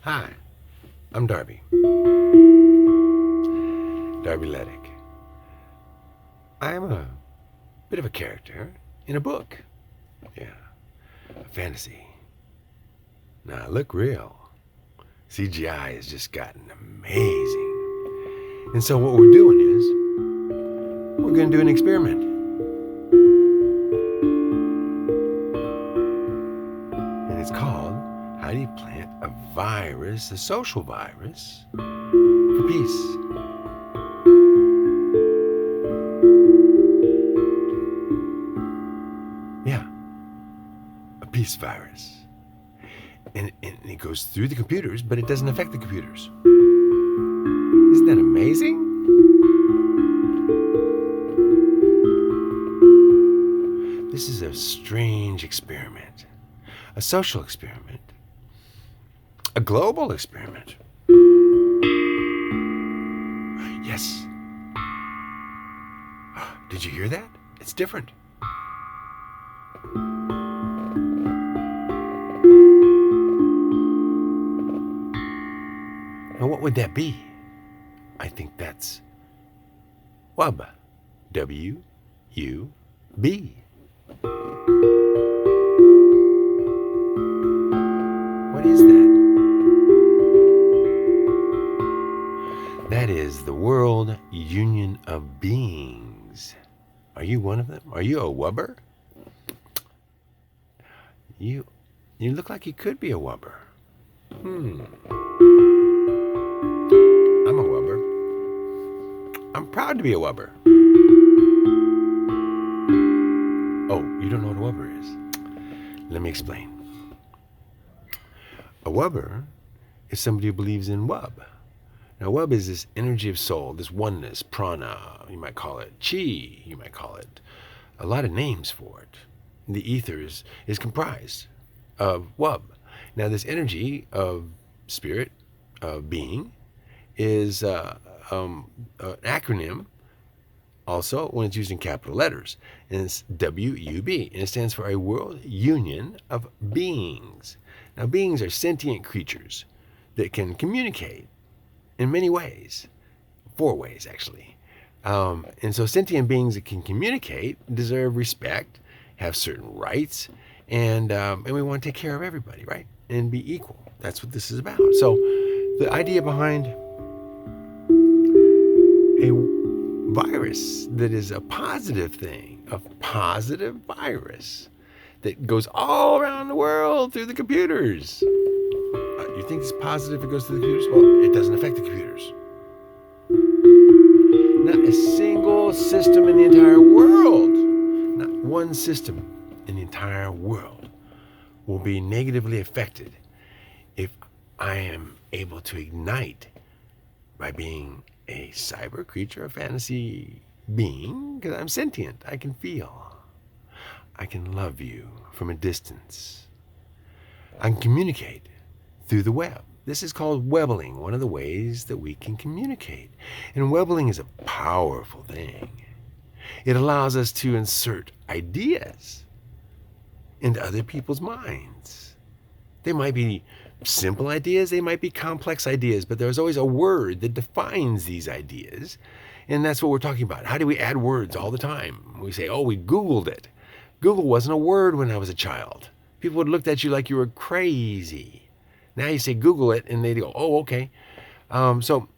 Hi, I'm Darby. Darby Ledick. I am a bit of a character in a book. Yeah, a fantasy. Now, I look real. CGI has just gotten amazing. And so what we're doing is, we're going to do an experiment. And it's called, how do you plant a virus, a social virus, for peace? Yeah, a peace virus. And it goes through the computers, but it doesn't affect the computers. Isn't that amazing? This is a strange experiment, a social experiment, a global experiment. Yes. Did you hear that? It's different. Now, what would that be? I think that's WUB. W-U-B. What is that? That is the World Union of Beings. Are you one of them? Are you a wubber? You look like you could be a wubber. I'm a wubber. I'm proud to be a wubber. Oh, you don't know what a wubber is? Let me explain. A wubber is somebody who believes in wub. Now, wub is this energy of soul, this oneness, prana, you might call it chi, you might call it a lot of names for it. The ether is comprised of wub. Now, this energy of spirit, of being, is an acronym also when it's used in capital letters, and it's WUB, and it stands for a World Union of Beings. Now, beings are sentient creatures that can communicate in many ways, 4 ways actually. And so sentient beings that can communicate deserve respect, have certain rights, and we want to take care of everybody, right? And be equal. That's what this is about. So the idea behind a virus that is a positive thing, a positive virus that goes all around the world through the computers. You think it's positive if it goes through the computers? Well, it doesn't affect the computers. Not a single system in the entire world, not one system in the entire world will be negatively affected if I am able to ignite by being a cyber creature, a fantasy being, because I'm sentient. I can feel. I can love you from a distance. I can communicate through the web. This is called webbling, one of the ways that we can communicate. And webbling is a powerful thing. It allows us to insert ideas into other people's minds. They might be simple ideas, they might be complex ideas, but there's always a word that defines these ideas. And that's what we're talking about. How do we add words all the time? We say, oh, we Googled it. Google wasn't a word when I was a child. People would have looked at you like you were crazy. Now you say Google it, and they go, oh, okay. So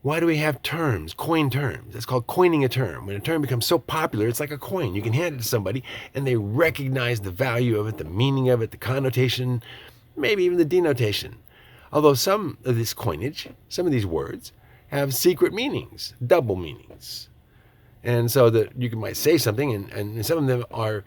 why do we have terms, coin terms? It's called coining a term. When a term becomes so popular, it's like a coin. You can hand it to somebody, and they recognize the value of it, the meaning of it, the connotation, maybe even the denotation. Although some of this coinage, some of these words, have secret meanings, double meanings. And so that you might say something, and some of them are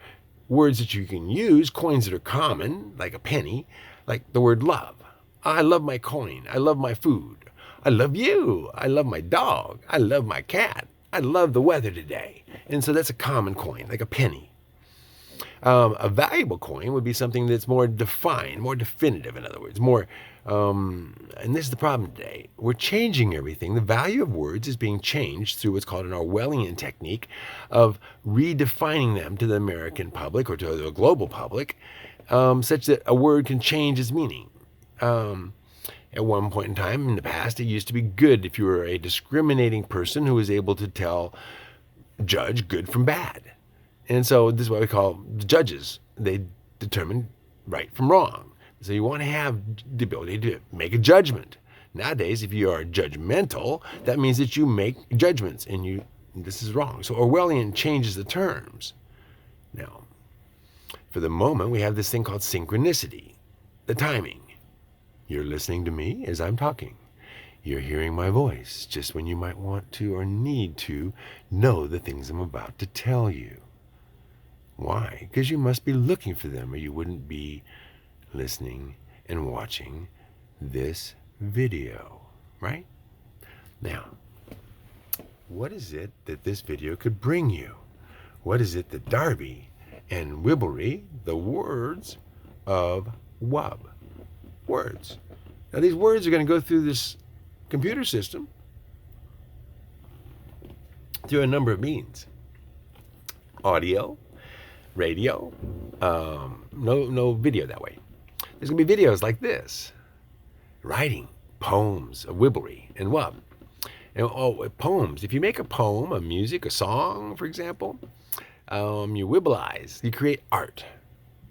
words that you can use, coins that are common, like a penny, like the word love. I love my coin. I love my food. I love you. I love my dog. I love my cat. I love the weather today. And so that's a common coin, like a penny. A valuable coin would be something that's more defined, more definitive, in other words, more, and this is the problem today. We're changing everything. The value of words is being changed through what's called an Orwellian technique of redefining them to the American public or to the global public, such that a word can change its meaning. At one point in time in the past, it used to be good if you were a discriminating person who was able to judge good from bad. And so this is what we call the judges. They determine right from wrong. So you want to have the ability to make a judgment. Nowadays, if you are judgmental, that means that you make judgments and this is wrong. So Orwellian changes the terms. Now, for the moment, we have this thing called synchronicity, the timing. You're listening to me as I'm talking. You're hearing my voice just when you might want to or need to know the things I'm about to tell you. Why? Because you must be looking for them or you wouldn't be listening and watching this video, right? Now, what is it that this video could bring you? What is it that Darby and Wibblry, the words of Wub, words. Now these words are going to go through this computer system through a number of means. Audio, radio, no video that way. There's going to be videos like this. Writing poems of Wibblry and Wub. And poems. If you make a poem, a music, a song, for example, you wibblize. You create art.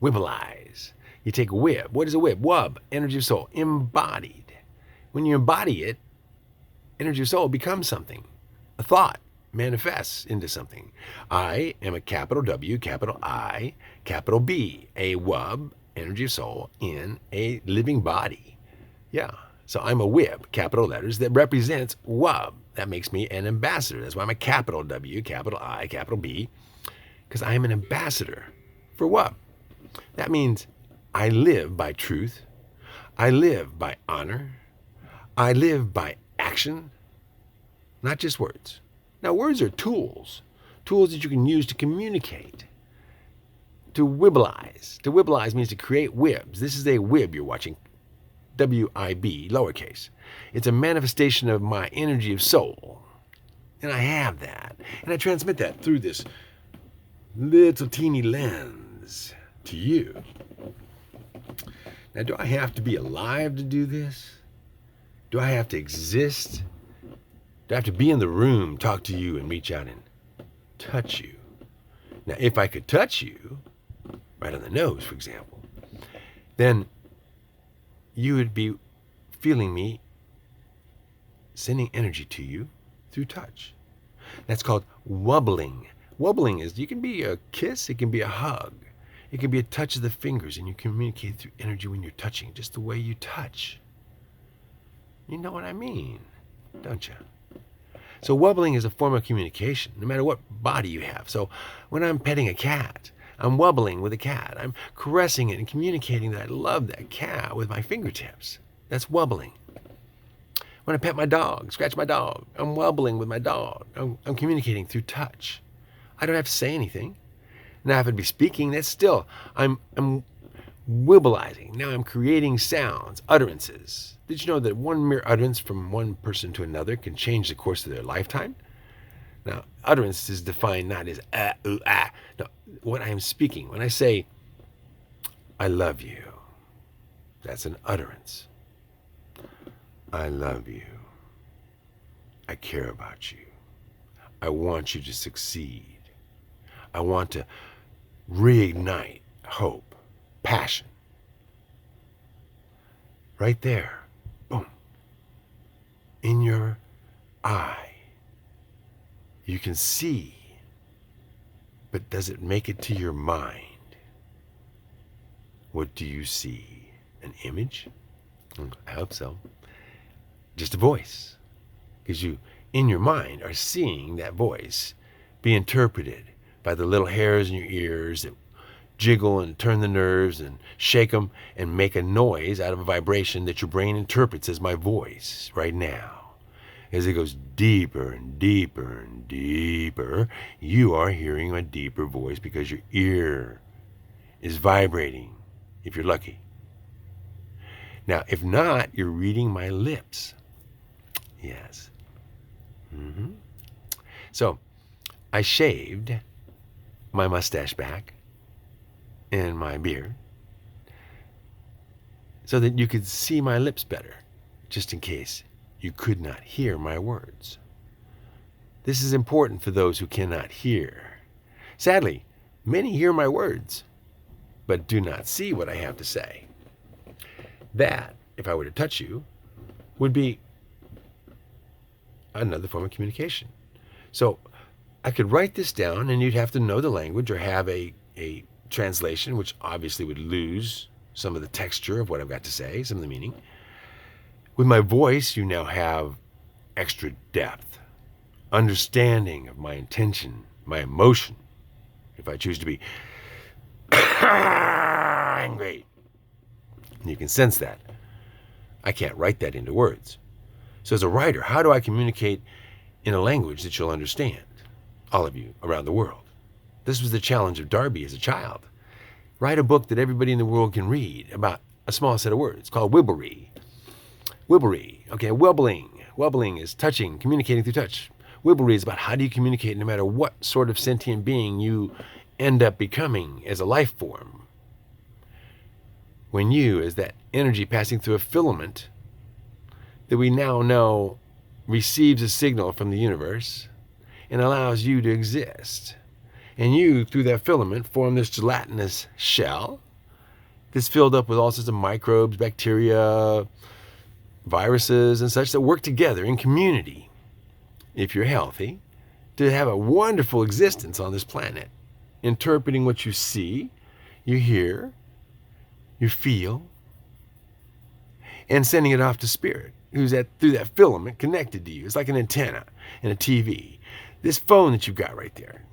Wibblize. You take a wib. What is a wib? Wub, energy of soul, embodied. When you embody it, energy of soul becomes something. A thought manifests into something. I am a capital W, capital I, capital B, a wub, energy of soul, in a living body. Yeah. So I'm a wib, capital letters, that represents Wub. That makes me an ambassador. That's why I'm a capital W, capital I, capital B, because I am an ambassador for Wub. That means I live by truth. I live by honor. I live by action, not just words. Now, words are tools that you can use to communicate, to wibblize. To wibblize means to create wibs. This is a wib you're watching. W-I-B, lowercase. It's a manifestation of my energy of soul. And I have that. And I transmit that through this little teeny lens to you. Now, do I have to be alive to do this? Do I have to exist? Do I have to be in the room, talk to you, and reach out and touch you? Now, if I could touch you, right on the nose, for example, then you would be feeling me sending energy to you through touch. That's called wubbling. Wubbling is, you can be a kiss, it can be a hug. It can be a touch of the fingers, and you communicate through energy when you're touching, just the way you touch. You know what I mean, don't you? So wubbling is a form of communication, no matter what body you have. So when I'm petting a cat, I'm wubbling with a cat. I'm caressing it and communicating that I love that cat with my fingertips. That's wubbling. When I pet my dog, scratch my dog, I'm wubbling with my dog. I'm communicating through touch. I don't have to say anything. Now, if I'd be speaking, that's still, I'm wibblizing. Now I'm creating sounds, utterances. Did you know that one mere utterance from one person to another can change the course of their lifetime? Now, utterance is defined not as ooh, ah. No, what I am speaking, when I say, I love you, that's an utterance. I love you. I care about you. I want you to succeed. I want to reignite hope, passion. Right there, boom, in your eye. You can see, but does it make it to your mind? What do you see? An image? I hope so. Just a voice. Because you, in your mind, are seeing that voice be interpreted by the little hairs in your ears that jiggle and turn the nerves and shake them and make a noise out of a vibration that your brain interprets as my voice right now. As it goes deeper and deeper and deeper, you are hearing a deeper voice because your ear is vibrating, if you're lucky. Now, if not, you're reading my lips. Yes. So, I shaved my mustache back and my beard so that you could see my lips better, just in case you could not hear my words. This is important for those who cannot hear. Sadly, many hear my words, but do not see what I have to say. That, if I were to touch you, would be another form of communication. So I could write this down and you'd have to know the language or have a translation, which obviously would lose some of the texture of what I've got to say, some of the meaning. With my voice, you now have extra depth, understanding of my intention, my emotion. If I choose to be angry, you can sense that. I can't write that into words. So as a writer, how do I communicate in a language that you'll understand? All of you around the world. This was the challenge of Darby as a child. Write a book that everybody in the world can read about a small set of words called Wibblry. Wibblry, okay, wobbling. Wobbling is touching, communicating through touch. Wibblry is about how do you communicate no matter what sort of sentient being you end up becoming as a life form. When you, as that energy passing through a filament that we now know receives a signal from the universe and allows you to exist. And you, through that filament, form this gelatinous shell that's filled up with all sorts of microbes, bacteria, viruses, and such that work together in community, if you're healthy, to have a wonderful existence on this planet, interpreting what you see, you hear, you feel, and sending it off to spirit, who's through that filament connected to you. It's like an antenna and a TV. This phone that you've got right there.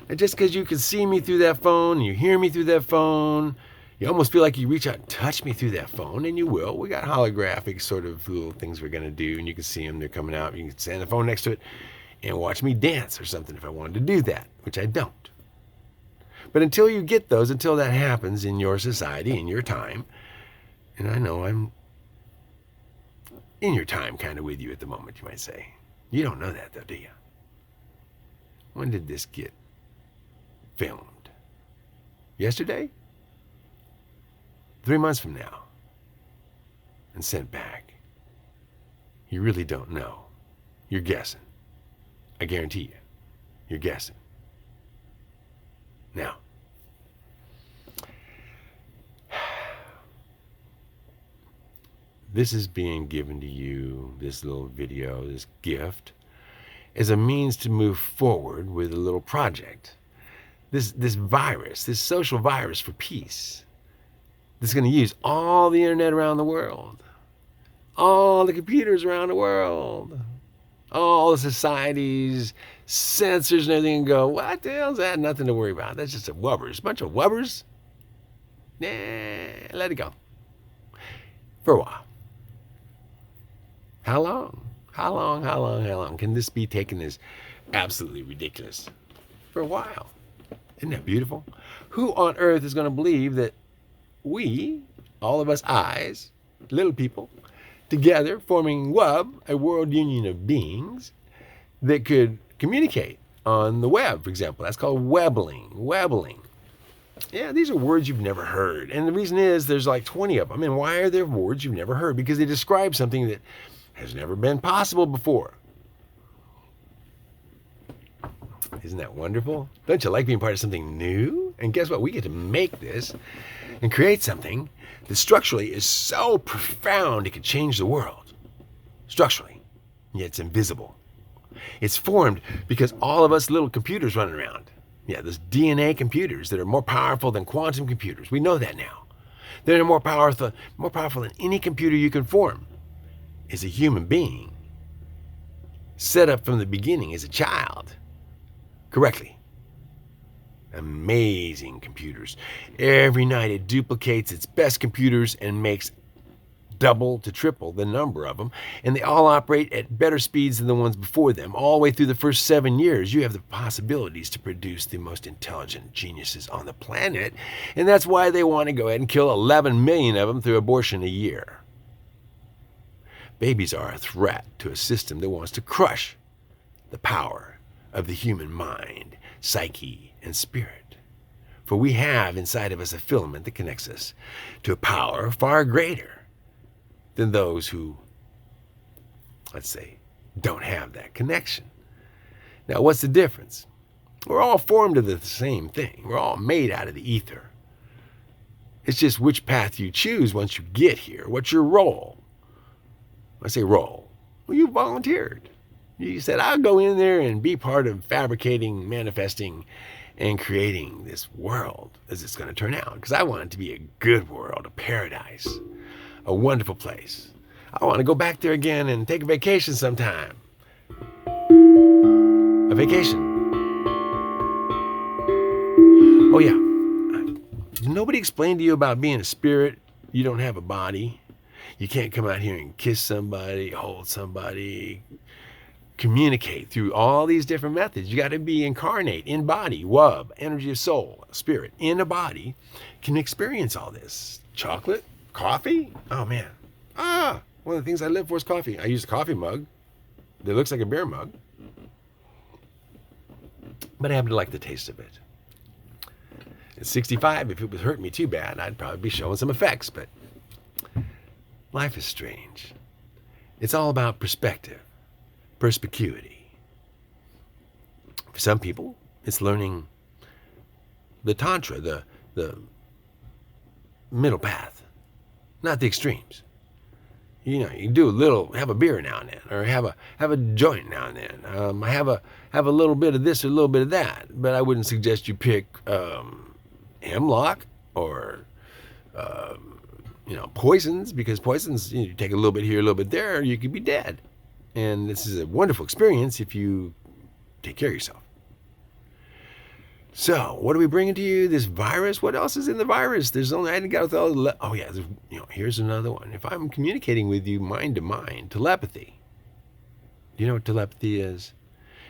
And just because you can see me through that phone, and you hear me through that phone, you almost feel like you reach out and touch me through that phone, and you will. We got holographic sort of little things we're going to do, and you can see them. They're coming out. You can stand the phone next to it and watch me dance or something if I wanted to do that, which I don't. But until you get those, until that happens in your society, in your time, and I know I'm in your time kind of with you at the moment, you might say. You don't know that, though, do you? When did this get filmed? Yesterday? 3 months from now? And sent back? You really don't know. You're guessing. I guarantee you. You're guessing. Now, this is being given to you, this little video, this gift, as a means to move forward with a little project. This virus, this social virus for peace, that's going to use all the internet around the world, all the computers around the world, all the societies, sensors and everything, and go, what the hell's that? Nothing to worry about. That's just a wubbers. Bunch of wubbers. Nah, let it go. For a while. How long? How long can this be taken as absolutely ridiculous? For a while. Isn't that beautiful? Who on earth is going to believe that we, all of us eyes, little people, together forming WUB, a world union of beings, that could communicate on the web, for example. That's called webbling. Webbling. Yeah, these are words you've never heard. And the reason is there's like 20 of them. And why are there words you've never heard? Because they describe something that has never been possible before. Isn't that wonderful? Don't you like being part of something new? And guess what? We get to make this and create something that structurally is so profound it could change the world. Structurally. Yet it's invisible. It's formed because all of us little computers running around. Yeah, those DNA computers that are more powerful than quantum computers. We know that now. They're more powerful than any computer you can form. Is a human being set up from the beginning as a child correctly. Amazing computers. Every night it duplicates its best computers and makes double to triple the number of them, and they all operate at better speeds than the ones before them. All the way through the first 7 years, you have the possibilities to produce the most intelligent geniuses on the planet, and that's why they want to go ahead and kill 11 million of them through abortion a year. Babies are a threat to a system that wants to crush the power of the human mind, psyche, and spirit. For we have inside of us a filament that connects us to a power far greater than those who, let's say, don't have that connection. Now, what's the difference? We're all formed of the same thing. We're all made out of the ether. It's just which path you choose once you get here. What's your role? I say role. Well, you volunteered. You said, I'll go in there and be part of fabricating, manifesting, and creating this world as it's going to turn out. Because I want it to be a good world, a paradise, a wonderful place. I want to go back there again and take a vacation sometime. A vacation. Oh, yeah. Nobody explained to you about being a spirit. You don't have a body. You can't come out here and kiss somebody, hold somebody, communicate through all these different methods. You got to be incarnate, in body, wub, energy of soul, spirit, in a body, can experience all this. Chocolate, coffee, oh man. One of the things I live for is coffee. I use a coffee mug that looks like a beer mug, but I happen to like the taste of it. At 65, if it was hurting me too bad, I'd probably be showing some effects, but life is strange. It's all about perspective, perspicuity. For some people, it's learning the tantra, the middle path, not the extremes. You know, you do a little, have a beer now and then, or have a joint now and then. Have a little bit of this or a little bit of that, but I wouldn't suggest you pick hemlock or poisons, because poisons, you take a little bit here, a little bit there, you could be dead. And this is a wonderful experience if you take care of yourself. So, what are we bringing to you? This virus? What else is in the virus? There's only, I got with all the, oh yeah, here's another one. If I'm communicating with you mind to mind, telepathy. Do you know what telepathy is?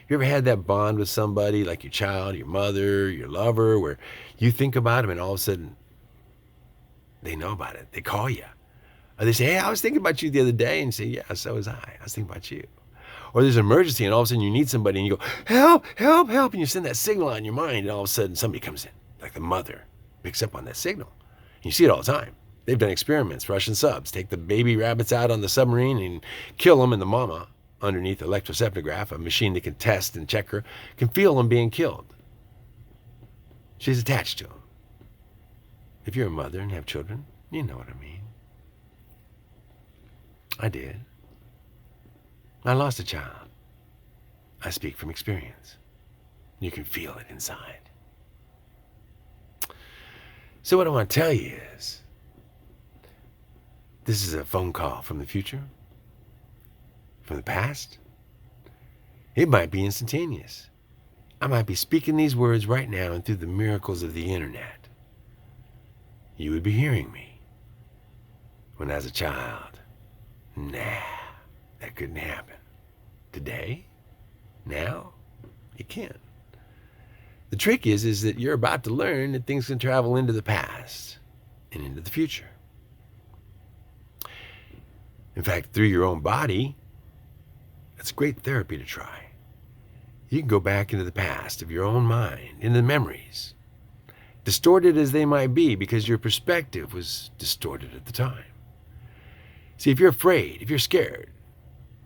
You ever had that bond with somebody, like your child, your mother, your lover, where you think about them and all of a sudden they know about it. They call you. Or they say, hey, I was thinking about you the other day. And you say, yeah, so was I. I was thinking about you. Or there's an emergency and all of a sudden you need somebody and you go, help, help, help. And you send that signal on your mind and all of a sudden somebody comes in, like the mother picks up on that signal. And you see it all the time. They've done experiments, Russian subs, take the baby rabbits out on the submarine and kill them, and the mama, underneath electrocephalograph, a machine that can test and check her, can feel them being killed. She's attached to them. If you're a mother and have children, you know what I mean. I did. I lost a child. I speak from experience. You can feel it inside. So what I want to tell you is, this is a phone call from the future, from the past. It might be instantaneous. I might be speaking these words right now, and through the miracles of the internet, you would be hearing me. When I was a child, nah, that couldn't happen. Today, now, it can. The trick is that you're about to learn that things can travel into the past and into the future. In fact, through your own body, it's great therapy to try. You can go back into the past of your own mind, into the memories, distorted as they might be because your perspective was distorted at the time. See, if you're afraid, if you're scared,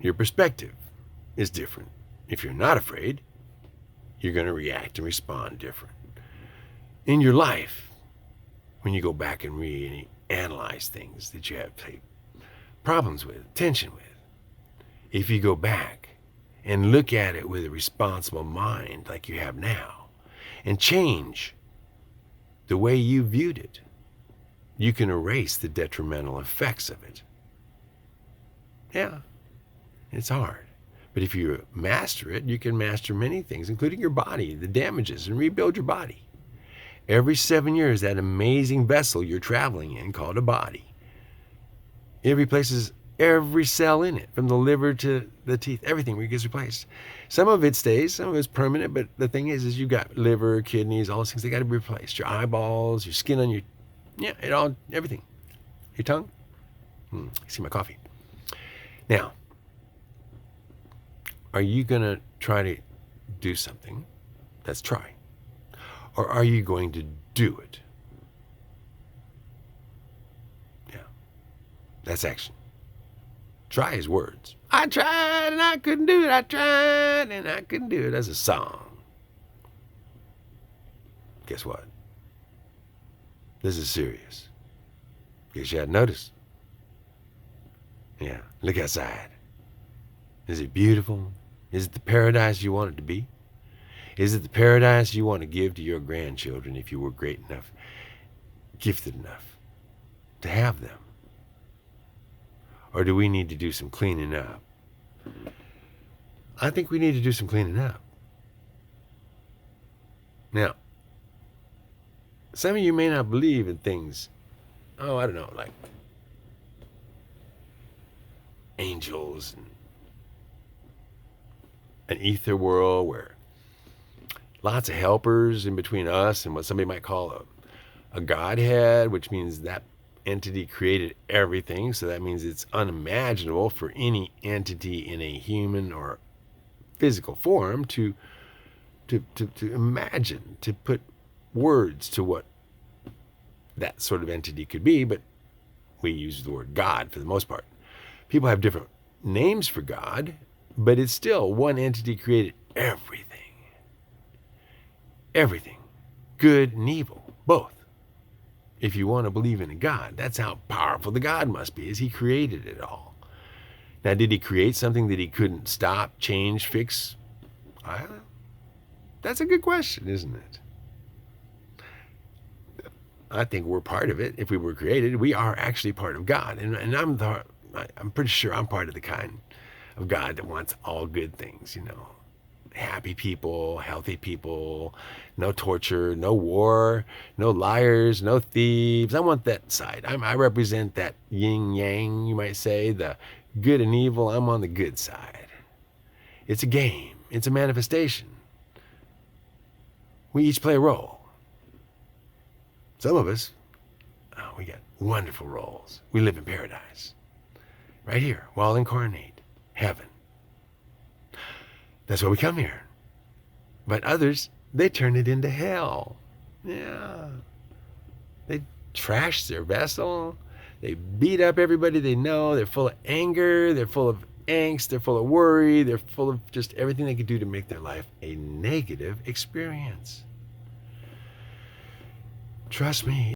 your perspective is different. If you're not afraid, you're going to react and respond different. In your life, when you go back and reanalyze things that you have problems with, tension with, if you go back and look at it with a responsible mind like you have now, and change the way you viewed it, you can erase the detrimental effects of it. Yeah, it's hard. But if you master it, you can master many things, including your body, the damages, and rebuild your body. Every 7 years, that amazing vessel you're traveling in, called a body, it replaces every cell in it, from the liver to the teeth, everything gets replaced. Some of it stays, some of it's permanent, but the thing is you've got liver, kidneys, all those things, they got to be replaced. Your eyeballs, your skin on your, everything. Your tongue. You see my coffee. Now, are you going to try to do something? That's try. Or are you going to do it. Yeah, that's action. Try his words. I tried and I couldn't do it. I tried and I couldn't do it. That's a song. Guess what? This is serious. Guess you hadn't noticed. Yeah, look outside. Is it beautiful? Is it the paradise you want it to be? Is it the paradise you want to give to your grandchildren if you were great enough, gifted enough to have them? Or do we need to do some cleaning up? I think we need to do some cleaning up. Now, some of you may not believe in things, I don't know, like angels and an ether world where lots of helpers in between us and what somebody might call a godhead, which means that entity created everything. So that means it's unimaginable for any entity in a human or physical form to imagine, to put words to what that sort of entity could be. But we use the word God for the most part. People have different names for God, but it's still one entity created everything. Everything. Good and evil. Both. If you want to believe in a God, that's how powerful the God must be, is he created it all. Now, did he create something that he couldn't stop, change, fix? I don't know. That's a good question, isn't it? I think we're part of it. If we were created, we are actually part of God. And I'm pretty sure I'm part of the kind of God that wants all good things, you know. Happy people, healthy people, no torture, no war, no liars, no thieves. I want that side. I represent that yin yang, you might say, the good and evil. I'm on the good side. It's a game. It's a manifestation. We each play a role. Some of us, we got wonderful roles. We live in paradise. Right here, while incarnate, heaven. That's why we come here. But others, they turn it into hell. Yeah. They trash their vessel. They beat up everybody they know. They're full of anger. They're full of angst. They're full of worry. They're full of just everything they could do to make their life a negative experience. Trust me.